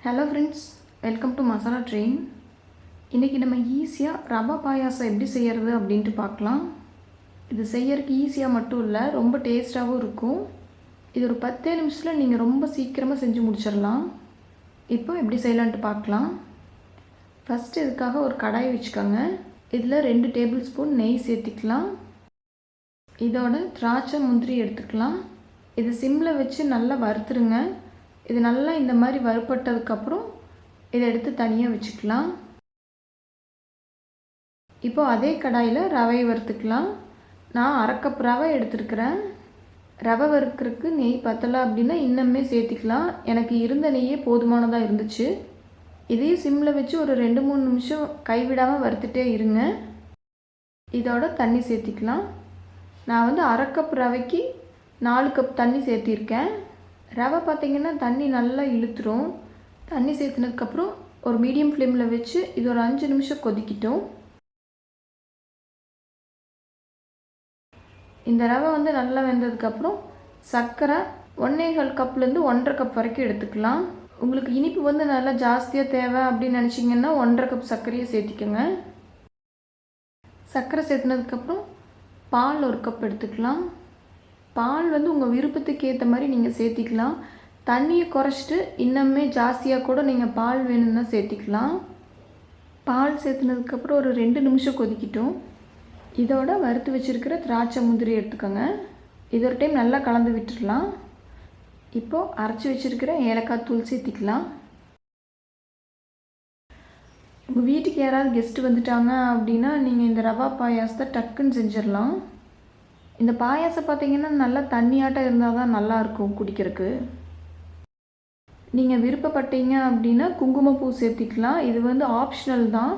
Hello friends, welcome to masala train. இன்றைக்கி நம்ம ஈஸியாக ரவா பாயாசம் எப்படி செய்கிறது அப்படின்ட்டு பார்க்கலாம். இது செய்யறதுக்கு ஈஸியாக மட்டும் இல்லை, ரொம்ப டேஸ்ட்டாகவும் இருக்கும். இது ஒரு 10 நிமிஷத்தில் நீங்கள் ரொம்ப சீக்கிரமாக செஞ்சு முடிச்சிடலாம். இப்போ எப்படி செய்யலான்ட்டு பார்க்கலாம். ஃபஸ்ட்டு இதுக்காக ஒரு கடாய் வச்சுக்கோங்க. இதில் 2 டேபிள் ஸ்பூன் நெய் சேர்த்திக்கலாம். இதோட திராட்சை முந்திரி எடுத்துக்கலாம். இது சிம்மில் வச்சு நல்லா வறுத்துருங்க. இது நல்லா இந்த மாதிரி வறுப்பட்டதுக்கப்புறம் இதை எடுத்து தனியாக வச்சுக்கலாம். இப்போது அதே கடாயில் ரவை வறுத்துக்கலாம். நான் 1/2 கப் ரவை எடுத்துருக்கிறேன். ரவை வறுக்கிறதுக்கு நெய் பத்தலை அப்படின்னா இன்னுமே சேர்த்திக்கலாம். எனக்கு இருந்த நெய்யே போதுமானதாக இருந்துச்சு. இதையும் சிம்மில் வச்சு ஒரு 2-3 நிமிஷம் கைவிடாமல் வறுத்துட்டே இருங்க. இதோட தண்ணி சேர்த்திக்கலாம். நான் 1/2 கப் ரவைக்கு 4 கப் தண்ணி சேர்த்திருக்கேன். ரவை பார்த்திங்கன்னா தண்ணி நல்லா இழுத்துரும். தண்ணி சேர்த்துனதுக்கப்புறம் ஒரு மீடியம் ஃப்ளேமில் வச்சு இது ஒரு 5 நிமிஷம் கொதிக்கிட்டோம். இந்த ரவை நல்லா வெந்ததுக்கப்புறம் சர்க்கரை 1/4 கப்லேருந்து 1/2 கப் வரைக்கும் எடுத்துக்கலாம். உங்களுக்கு இனிப்பு நல்லா ஜாஸ்தியாக தேவை அப்படின்னு நினச்சிங்கன்னா 1/2 கப் சர்க்கரையை சேர்த்திக்கோங்க. சர்க்கரை சேர்த்துனதுக்கப்புறம் பால் 1 கப் எடுத்துக்கலாம். பால் உங்கள் விருப்பத்துக்கு ஏற்ற மாதிரி நீங்கள் சேர்த்திக்கலாம். தண்ணியை குறைச்சிட்டு இன்னுமே ஜாஸ்தியாக கூட நீங்கள் பால் வேணும்னா சேர்த்திக்கலாம். பால் சேர்த்துனதுக்கப்புறம் ஒரு 2 நிமிஷம் கொதிக்கிட்டோம். இதோட வறுத்து வச்சுருக்கிற திராட்சை முந்திரி எடுத்துக்கோங்க. இது ஒரு டைம் நல்லா கலந்து விட்டுடலாம். இப்போது அரைச்சி வச்சுருக்கிற ஏலக்காய் தூள் சேர்த்திக்கலாம். உங்கள் வீட்டுக்கு யாராவது கெஸ்ட்டு வந்துட்டாங்க அப்படின்னா நீங்கள் இந்த ரவா பாயாசத்தை டக்குன்னு செஞ்சிடலாம். இந்த பாயாசம் பார்த்திங்கன்னா நல்லா தண்ணியாட்டம் இருந்தால் தான் நல்லாயிருக்கும் குடிக்கிறதுக்கு. நீங்கள் விருப்பப்பட்டீங்க அப்படின்னா குங்குமப்பூ சேர்த்திக்கலாம். இது ஆப்ஷனல் தான்.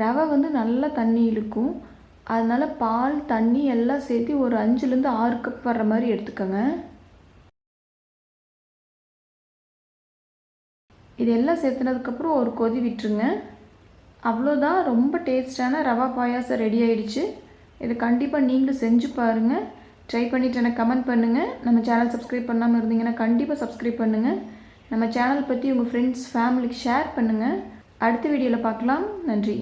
ரவை நல்லா தண்ணி இழுக்கும். அதனால் பால் தண்ணி எல்லாம் சேர்த்து ஒரு 5லேருந்து 6 கப் வர்ற மாதிரி எடுத்துக்கோங்க. இதெல்லாம் சேர்த்துனதுக்கப்புறம் ஒரு கொதி விட்டுருங்க. அவ்வளோதான், ரொம்ப டேஸ்டான ரவா பாயாசம் ரெடி ஆகிடுச்சு. இதை கண்டிப்பாக நீங்களும் செஞ்சு பாருங்கள். ட்ரை பண்ணிவிட்டு எனக்கு கமெண்ட் பண்ணுங்கள். நம்ம சேனல் சப்ஸ்கிரைப் பண்ணாமல் இருந்தீங்கன்னா கண்டிப்பாக சப்ஸ்கிரைப் பண்ணுங்கள். நம்ம சேனல் பற்றி உங்கள் ஃப்ரெண்ட்ஸ் ஃபேமிலிக்கு ஷேர் பண்ணுங்கள். அடுத்த வீடியோவில் பார்க்கலாம். நன்றி.